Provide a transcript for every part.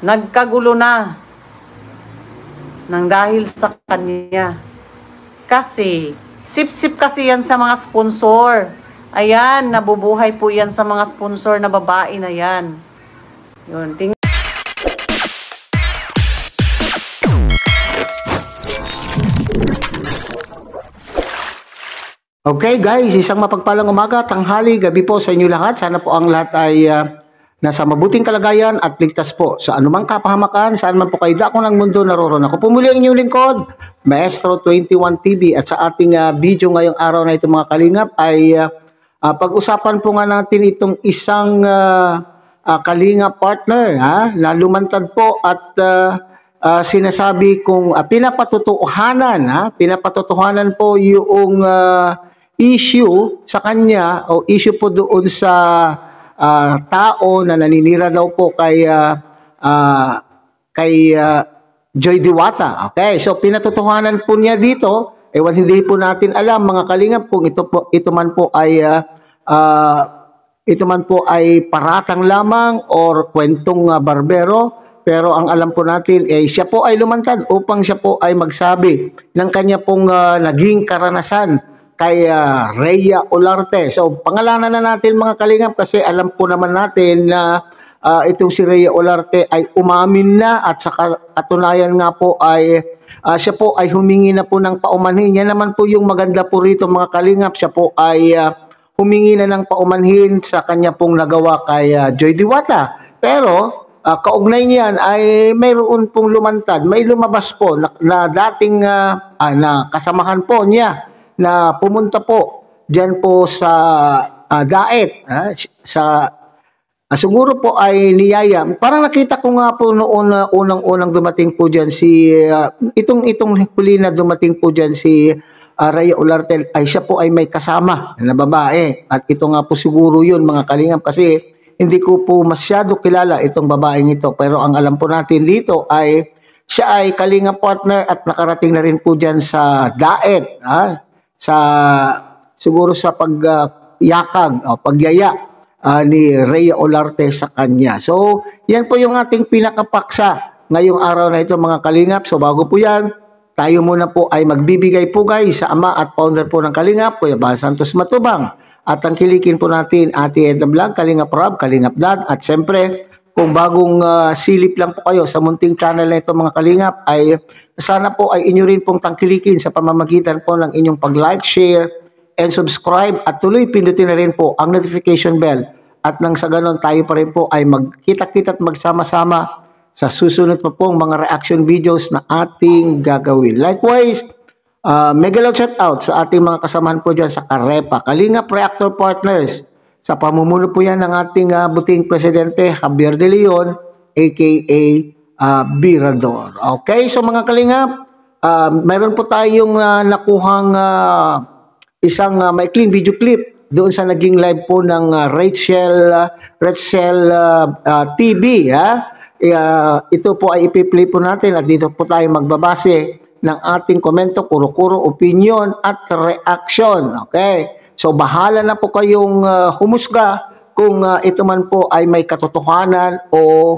nagkagulo na nang dahil sa kanya. Kasi, sip-sip kasi yan sa mga sponsor. Ayan, nabubuhay po yan sa mga sponsor na babae na yan. Yun, Okay guys, isang mapagpalang umaga, tanghali, gabi po sa inyo lahat. Sana po ang lahat ay nasa mabuting kalagayan at ligtas po sa anumang kapahamakan, saan man po kayo dako ng mundo naroon. Ako po muli ang inyong lingkod, Maestro 21 TV, at sa ating video ngayong araw na ito mga kalingap ay pag-usapan po nga natin itong isang kalingap partner na lumantad po at sinasabi kong pinapatotohanan po yung issue sa kanya o issue po doon sa tao na naninira daw po kay Joy Diwata. Okay, so pinatotohanan po niya dito, hindi po natin alam mga kalingap kung ito man po ay paratang lamang or kwentong barbero. Pero ang alam po natin siya po ay lumantad upang siya po ay magsabi ng kanya pong naging karanasan kay Rhea Olarte. So pangalanan na natin mga kalingap kasi alam po naman natin na itong si Rhea Olarte ay umamin na at sa katunayan nga po ay siya po ay humingi na po ng paumanhin. Yan naman po yung maganda po rito mga kalingap. Siya po ay humingi na ng paumanhin sa kanya pong nagawa kay Joy Diwata. Pero kaugnay niyan ay mayroon pong lumantad, may lumabas po na dating na kasamahan po niya na pumunta po diyan po sa Daet, siguro po ay niyaya. Parang nakita ko nga po noon unang-unang dumating po diyan si itong huli na dumating po diyan si Rhea Olarte ay siya po ay may kasama na babae. At ito nga po siguro yun mga kalingap kasi hindi ko po masyado kilala itong babaeng ito. Pero ang alam po natin dito ay siya ay kalingap partner at nakarating na rin po dyan sa Daet. Siguro sa pagyaya ni Rhea Olarte sa kanya. So, yan po yung ating pinakapaksa ngayong araw na ito mga kalingap. So, bago po yan, tayo muna po ay magbibigay po guys sa ama at founder po ng Kalingap, Kuya Bal Santos Matubang. At tangkilikin po natin Ate Edna Vlog, Kalingap Rob, Kalingap Dad. At siyempre, kung bagong silip lang po kayo sa munting channel na ito mga Kalingap, ay sana po ay inyo rin pong tangkilikin sa pamamagitan po ng inyong pag-like, share, and subscribe. At tuloy pindutin na rin po ang notification bell. At nang sa ganon tayo pa rin po ay magkita-kita at magsama-sama sa susunod pa pong mga reaction videos na ating gagawin. Likewise, mega love shout out sa ating mga kasamahan po dyan sa Karepa, Kalingap Reactor Partners. Sa pamumuno po yan ng ating buting presidente, Javier De Leon, aka Birador. Okay, so mga Kalingap, mayroon po tayong nakuhang isang maikling video clip doon sa naging live po ng Rachel TV. Ito po ay ipi-play po natin at dito po tayo magbabase ng ating komento, kuro-kuro, opinion at reaction. Okay? So bahala na po kayong humusga kung ito man po ay may katotohanan o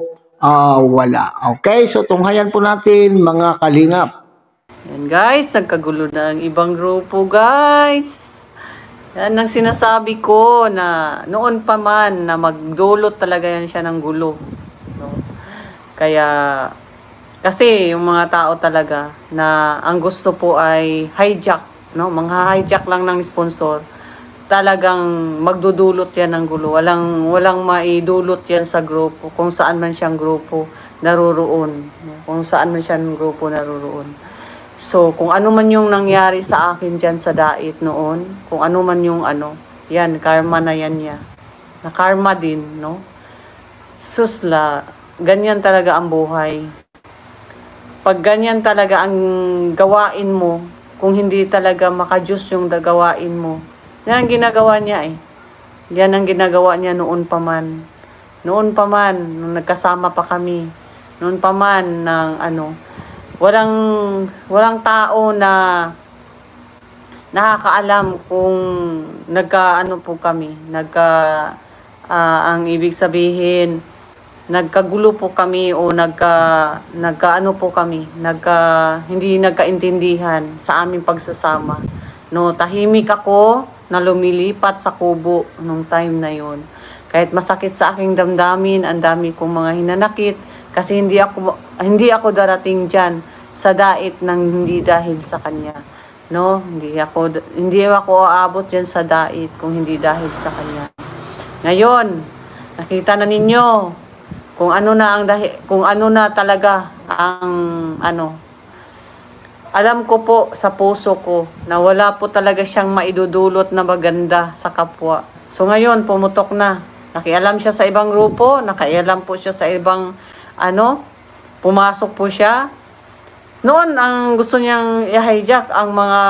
wala. Okay? So tunghayan po natin mga kalingap. Yan guys, nagkagulo na ang ibang grupo guys. Yan ang sinasabi ko na noon pa man na magdulot talaga yan siya ng gulo. No? Kaya, kasi yung mga tao talaga na ang gusto po ay hijack, no? Mga hijack lang ng sponsor. Talagang magdudulot yan ng gulo. Walang maidulot yan sa grupo. Kung saan man siyang grupo naroroon. Kung saan man siyang grupo naroroon. So, kung ano man yung nangyari sa akin dyan sa Daet noon, kung ano man yung yan, karma na yan niya. Na karma din, no? Susla, ganyan talaga ang buhay. Pag ganyan talaga ang gawain mo, kung hindi talaga makajus yung gawain mo, yan ang ginagawa niya Yan ang ginagawa niya noon pa man. Noon pa man, nung nagkasama pa kami. Noon pa man, walang tao na nakakaalam kung po kami. Ang ibig sabihin, nagkagulo po kami o nagkaano po kami, hindi nagkaintindihan sa aming pagsasama. No, tahimik ako na lumilipat sa kubo nung time na yon. Kahit masakit sa aking damdamin, ang dami kong mga hinanakit kasi hindi ako darating diyan sa dait ng hindi dahil sa kanya. No, hindi ako aabot diyan sa dait kung hindi dahil sa kanya. Ngayon, nakita na ninyo kung ano na talaga ang alam ko po sa puso ko na wala po talaga siyang maidudulot na maganda sa kapwa. So ngayon, pumutok na. Nakialam siya sa ibang grupo, nakialam po siya sa ibang pumasok po siya. Noon, ang gusto niyang i-hijack ang mga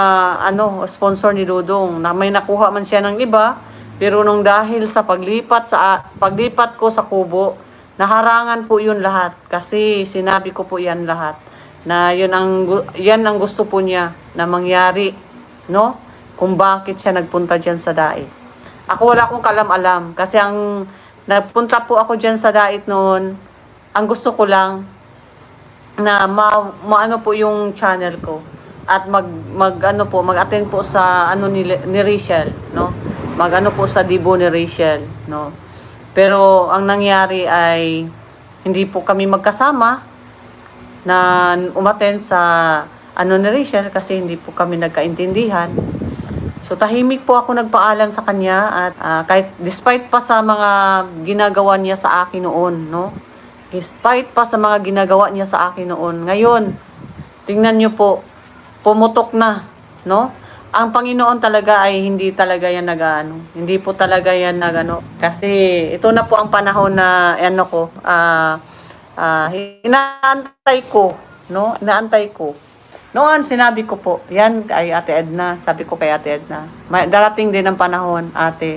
sponsor ni Dudong na may nakuha man siya ng iba, pero nung dahil sa paglipat ko sa kubo, naharangan po yun lahat kasi sinabi ko po yan lahat na yan ang gusto po niya na mangyari, no? Kung bakit siya nagpunta diyan sa dait. Ako wala akong kalam-alam kasi ang nagpunta po ako diyan sa dait noon, ang gusto ko lang na maano po yung channel ko at mag-attend po sa ni Rachel, no? Mag-ano po sa Dibo ni Rachel, no? Pero ang nangyari ay hindi po kami magkasama na umattend sa ni Rachel kasi hindi po kami nagkaintindihan. So tahimik po ako nagpaalam sa kanya at kahit despite pa sa mga ginagawa niya sa akin noon, no? Despite pa sa mga ginagawa niya sa akin noon. Ngayon, tingnan niyo po, pumutok na, no? Ang Panginoon talaga ay hindi talaga yan hindi po talaga yan kasi ito na po ang panahon na inaantay ko, no? Inaantay ko. Noon, sinabi ko po, yan kay Ate Edna, sabi ko kay Ate Edna, darating din ang panahon, ate,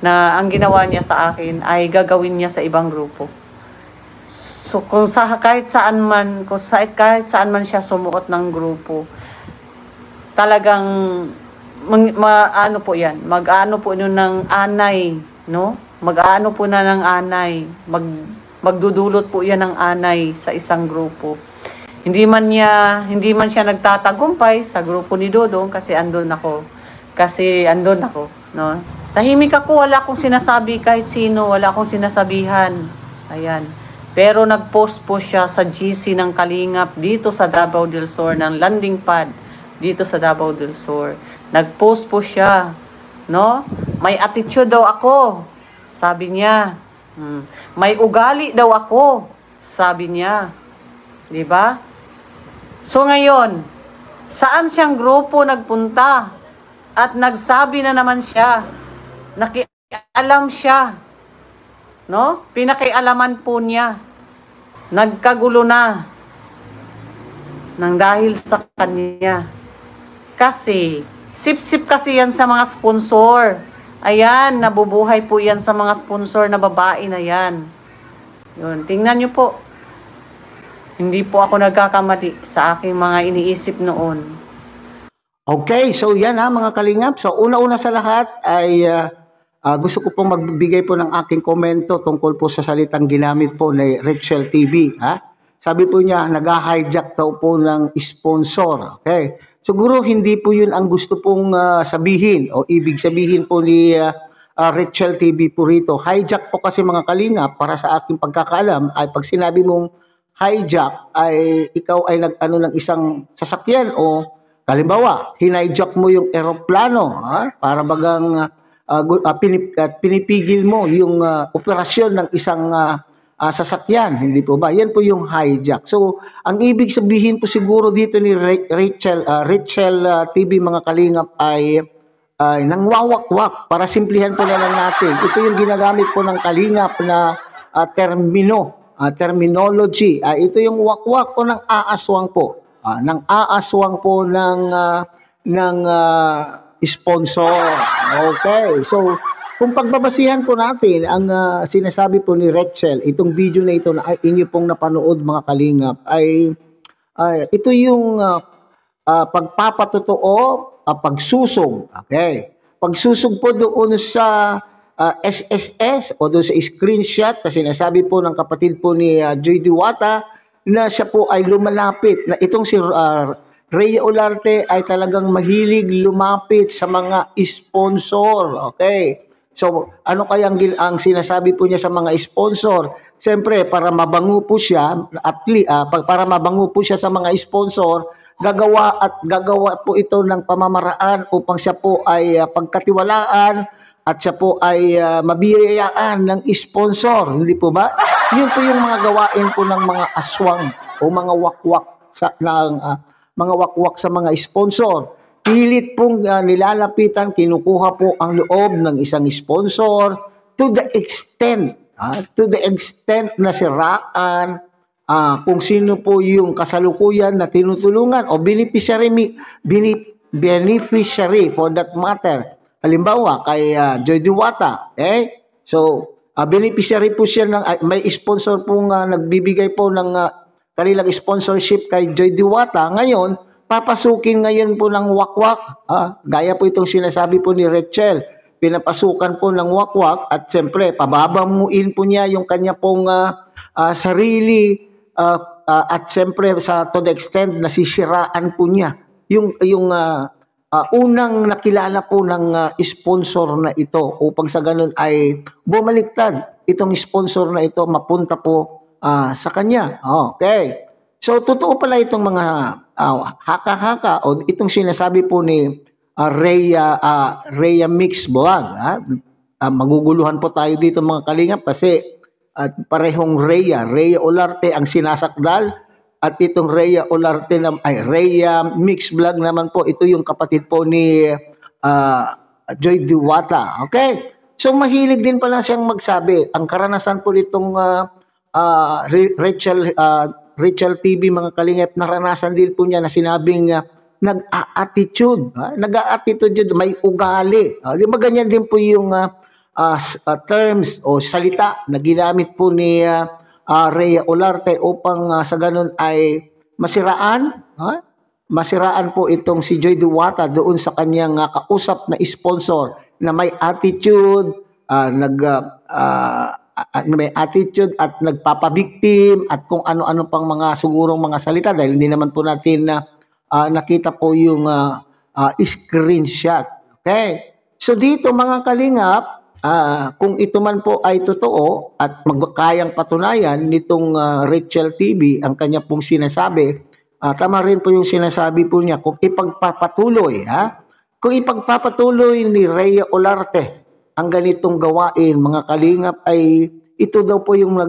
na ang ginawa niya sa akin ay gagawin niya sa ibang grupo. So, kahit saan man siya sumuot ng grupo, talagang mag-ano po ng anay, no? Mag-ano po na ng anay, magdudulot po yan ng anay sa isang grupo. Hindi man siya nagtatagumpay sa grupo ni Dodong kasi andun ako, no? Tahimik ako, wala akong sinasabi kahit sino, wala akong sinasabihan. Ayan. Pero nag-post po siya sa GC ng Kalingap dito sa Davao del Sur, ng landing pad dito sa Davao del Sur. Nag-post po siya, no? May attitude daw ako, sabi niya. May ugali daw ako, sabi niya. 'Di ba? So ngayon, saan siyang grupo nagpunta? At nagsabi na naman siya, nakialam siya, no? Pinakialaman po niya. Nagkagulo na nang dahil sa kanya. Kasi, sip-sip kasi yan sa mga sponsor. Ayan, nabubuhay po yan sa mga sponsor na babae na yan. Yun, tingnan nyo po. Hindi po ako nagkakamali sa aking mga iniisip noon. Okay, so yan mga kalingap. So una-una sa lahat ay gusto ko pong magbigay po ng aking komento tungkol po sa salitang ginamit po ni Rachel TV. Sabi po niya, nag-hijack daw po ng sponsor. Okay, siguro hindi po yun ang gusto pong sabihin o ibig sabihin po ni Rachel TV po rito. Hijack po kasi mga kalingap, para sa aking pagkakaalam, ay pag sinabi mong hijack ay ikaw ay nag-ano ng isang sasakyan o halimbawa, hinijack mo yung eroplano para bagang pinipigil mo yung operasyon ng isang sasakyan, hindi po ba? Yan po yung hijack. So, ang ibig sabihin po siguro dito ni Rachel TV mga kalingap ay nangwawakwak. Para simplihan po na lang natin. Ito yung ginagamit po ng kalingap na terminology. Ito yung wakwak o ng aaswang po. Ng aaswang po ng sponsor. Okay. So, kung pagbabasihan po natin ang sinasabi po ni Rachel, itong video na ito na inyo pong napanood mga kalingap, ay ito yung pagpapatotoo, pagsusog. Okay. Pagsusog po doon sa SSS o doon sa screenshot na sinasabi po ng kapatid po ni Joy Diwata na siya po ay lumalapit, na itong si Rhea Olarte ay talagang mahilig lumapit sa mga sponsor. Okay. So, ano kaya ang sinasabi po niya sa mga sponsor? Siyempre, para mabango po siya, para mabango po siya sa mga sponsor, gagawa po ito ng pamamaraan upang siya po ay pagkatiwalaan at siya po ay mabiyayaan ng sponsor. Hindi po ba? Yun po yung mga gawain po ng mga aswang o mga wakwak mga wakwak sa mga sponsor. Pilit pong nilalapitan, kinukuha po ang loob ng isang sponsor to the extent na siraan kung sino po yung kasalukuyan na tinutulungan o beneficiary for that matter. Halimbawa, kay Joy Diwata. Okay? So, beneficiary po siya may sponsor pong nagbibigay po ng kanilang sponsorship kay Joy Diwata. Ngayon, papasukin ngayon po ng wakwak. Gaya po itong sinasabi po ni Rachel. Pinapasukan po ng wakwak at siyempre, pababamuin po niya yung kanya pong sarili at siyempre to the extent na sisiraan po niya yung unang nakilala po ng sponsor na ito upang sa ganun ay bumaliktad itong sponsor na ito mapunta po sa kanya. Okay. So, totoo pala itong mga haka-haka o itong sinasabi po ni Rhea Mix Vlog. Maguguluhan po tayo dito mga kalingap kasi parehong Rhea Olarte ang sinasakdal. At itong Rhea Mix Vlog naman po, ito yung kapatid po ni Joy Diwata. Okay? So, mahilig din pala siyang magsabi. Ang karanasan po nitong Rachel TV, mga kalingap, naranasan din po niya na sinabing nag-a-attitude. Nag-a-attitude, may ugali. Di ba ganyan din po yung terms o salita na ginamit po ni Rhea Olarte upang sa ganun ay masiraan po itong si Joy Diwata doon sa kanyang kausap na sponsor na may attitude, may attitude at nagpapabiktim at kung ano-ano pang mga sigurong mga salita dahil hindi naman po natin nakita po yung screenshot. Okay? So dito mga kalingap, kung ito man po ay totoo at magkayang patunayan nitong Rachel TV, ang kanya pong sinasabi, tama rin po yung sinasabi po niya, kung ipagpapatuloy ni Rhea Olarte ang ganitong gawain, mga kalingap, ay ito daw po yung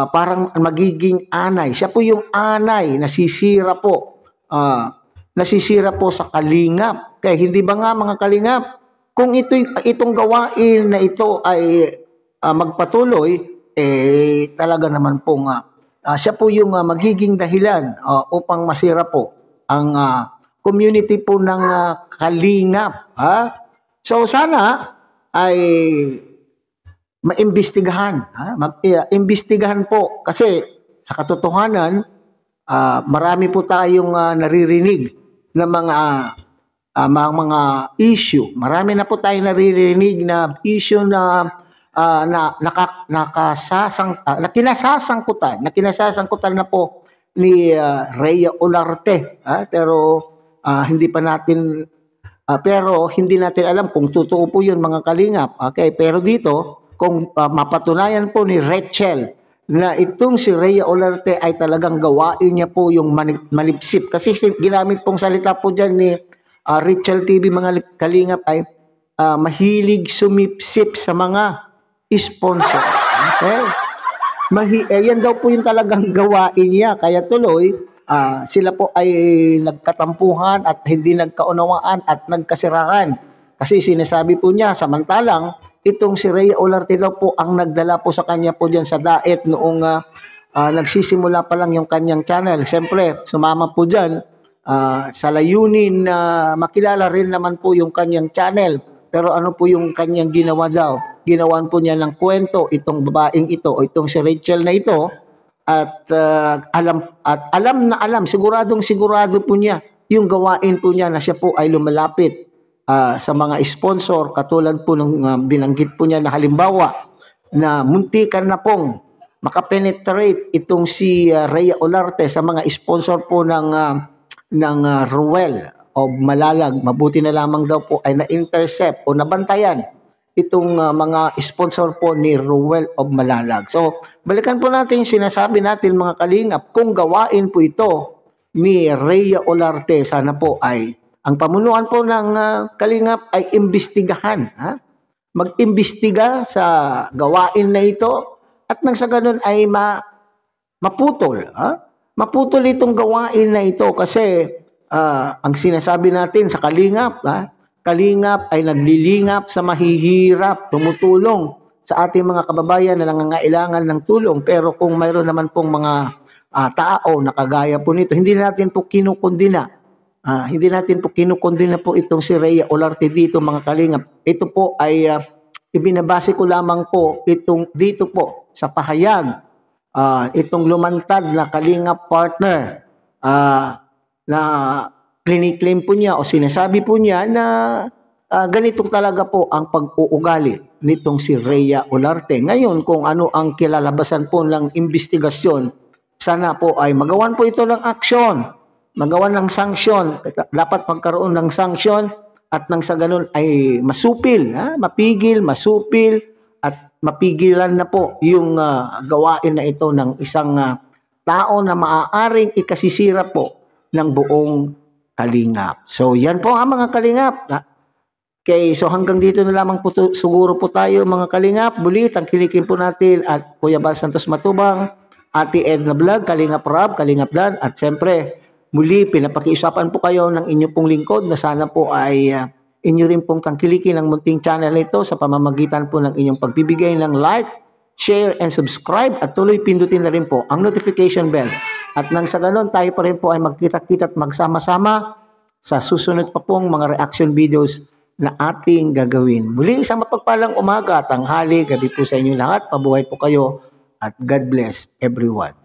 parang magiging anay. Siya po yung anay, nasisira po sa kalingap. Kaya hindi ba nga mga kalingap, kung itong gawain na ito ay magpatuloy, talaga naman po siya po yung magiging dahilan upang masira po ang community po ng kalingap. So sana ay maimbestigahan. Imbestigahan po kasi sa katotohanan, marami po tayong naririnig ng mga issue. Marami na po tayong naririnig na issue na kinasasangkutan na po ni Rhea Olarte. Pero hindi natin alam kung totoo po 'yun, mga kalingap. Okay, pero dito kung mapatunayan po ni Rachel na itong si Rhea Olarte ay talagang gawain niya po yung malipsip. Kasi ginamit pong salita po diyan ni Rachel TV, mga kalingap, ay mahilig sumipsip sa mga sponsor. Okay? Yan daw po yung talagang gawain niya. Kaya tuloy, sila po ay nagkatampuhan at hindi nagkaunawaan at nagkasiraan. Kasi sinasabi po niya, samantalang, itong si Rhea Olarte daw po ang nagdala po sa kanya po dyan sa daet noong nagsisimula pa lang yung kanyang channel. Siyempre, sumama po dyan sa layunin na makilala rin naman po yung kanyang channel. Pero ano po yung kanyang ginawa daw? Ginawan po niya ng kwento itong babaeng ito o itong si Rachel na ito at alam na alam, siguradong sigurado po niya yung gawain po niya na siya po ay lumalapit sa mga sponsor, katulad po ng binanggit po niya na halimbawa na muntikan na pong makapenetrate itong si Rhea Olarte sa mga sponsor po ng Ruel o Malalag. Mabuti na lamang daw po ay na-intercept o nabantayan itong mga sponsor po ni Ruel of Malalag. So, balikan po natin yung sinasabi natin mga kalingap, kung gawain po ito ni Rhea Olarte, sana po ay ang pamunuan po ng kalingap ay imbestigahan. Mag-imbestiga sa gawain na ito at nang sa ganun ay maputol. Maputol itong gawain na ito kasi ang sinasabi natin sa kalingap, kalingap ay naglilingap sa mahihirap, tumutulong sa ating mga kababayan na nangangailangan ng tulong. Pero kung mayroon naman pong mga tao na kagaya po nito, hindi natin po kinukundina. Hindi natin po kinukundina po itong si Rhea Olarte dito mga kalingap. Ito po ay ibinabase ko lamang po dito po sa pahayag. Itong lumantad na kalingap partner na kliniklaim po niya o sinasabi po niya na ganito talaga po ang pag-uugali nitong si Rhea Olarte. Ngayon, kung ano ang kilalabasan po ng investigasyon, sana po ay magawan po ito ng aksyon, magawan ng sanksyon. Dapat magkaroon ng sanksyon at nang sa ganun ay masupil, mapigil, masupil at mapigilan na po yung gawain na ito ng isang tao na maaaring ikasisira po ng buong kalingap. So, yan po ang mga kalingap. Okay, so hanggang dito na lamang po siguro po tayo mga kalingap. Muli, tangkilikin po natin at Kuya Bal Santos Matubang, Ate Edna Vlog, Kalingap Rab, Kalingap Dan, at siyempre, muli, pinapakiusapan po kayo ng inyo pong lingkod na sana po ay inyo rin pong tangkilikin ang munting channel ito sa pamamagitan po ng inyong pagbibigay ng like, share, and subscribe at tuloy pindutin na rin po ang notification bell. At nang sa ganon, tayo pa rin po ay magkita-kita at magsama-sama sa susunod pa pong mga reaction videos na ating gagawin. Muli, isang mapagpalang umaga, tanghali, gabi po sa inyo lahat. Pabuhay po kayo at God bless everyone.